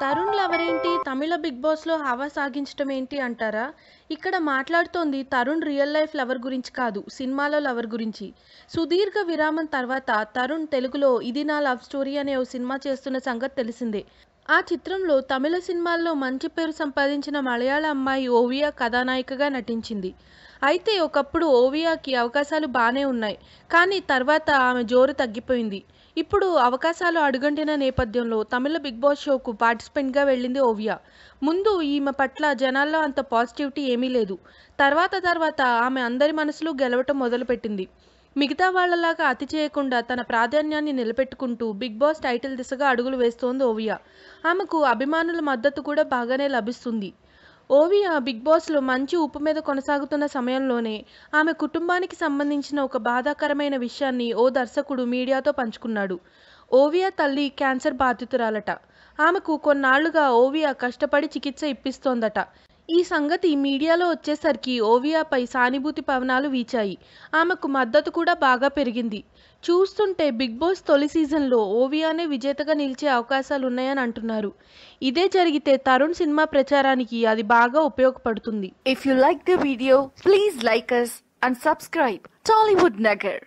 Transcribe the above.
Tarun lover ఏంటి తమిళ big బాస్లో హవా సాగించడం ఏంటి అంటారా? ఇక్కడ మాట్లాడుతోంది తరుణ్ రియల్ లైఫ్ లవర్ గురించి కాదు, సినిమాలో లవర్ గురించి. సుదీర్ఘ విరామం తర్వాత తరుణ్ తెలుగులో ఇది నా లవ్ స్టోరీ అనే ఓ సినిమా చేస్తున్న సంగతి తెలిసిందే. ఆ చిత్రంలో తమిళ సినిమాల్లో మంచి పేరు సంపాదించిన మలయాళ అమ్మాయి ఓవియా కథానాయికగా నటించింది. అయితే ఒకప్పుడు ఓవియాకి అవకాశాలు బానే ఉన్నాయి, కానీ తర్వాత ఆమె జోరు తగ్గిపోయింది. ఇప్పుడు అవకాశాలు అడుగంటిన నేపథ్యంలో తమిళ బిగ్ బాస్ షోకు పార్టిసిపెంట్గా వెళ్ళింది ఓవియా. ముందు ఈమె పట్ల జనాల్లో అంత పాజిటివిటీ ఏమీ లేదు. తర్వాత ఆమె అందరి మనసులు గెలవటం మొదలుపెట్టింది. మిగతా వాళ్లలాగా అతి చేయకుండా తన ప్రాధాన్యాన్ని నిలబెట్టుకుంటూ బిగ్ బాస్ టైటిల్ దిశగా అడుగులు వేస్తోంది ఓవియా. ఆమెకు అభిమానుల మద్దతు కూడా బాగానే లభిస్తుంది. ఓవియా బిగ్ బాస్లో మంచి ఊపు మీద కొనసాగుతున్న సమయంలోనే ఆమె కుటుంబానికి సంబంధించిన ఒక బాధాకరమైన విషయాన్ని ఓ దర్శకుడు మీడియాతో పంచుకున్నాడు. ఓవియా తల్లి క్యాన్సర్ బాధితురాలట. ఆమెకు కొన్నాళ్లుగా ఓవియా కష్టపడి చికిత్స ఇప్పిస్తోందట. ఈ సంగతి మీడియాలో వచ్చేసరికి ఓవియాపై సానుభూతి పవనాలు వీచాయి. ఆమెకు మద్దతు కూడా బాగా పెరిగింది. చూస్తుంటే బిగ్ బాస్ తొలి సీజన్లో ఓవియానే విజేతగా నిలిచే అవకాశాలున్నాయని అంటున్నారు. ఇదే జరిగితే తరుణ్ సినిమా ప్రచారానికి అది బాగా ఉపయోగపడుతుంది. If you like the video, please like us and subscribe Tollywood Nagar.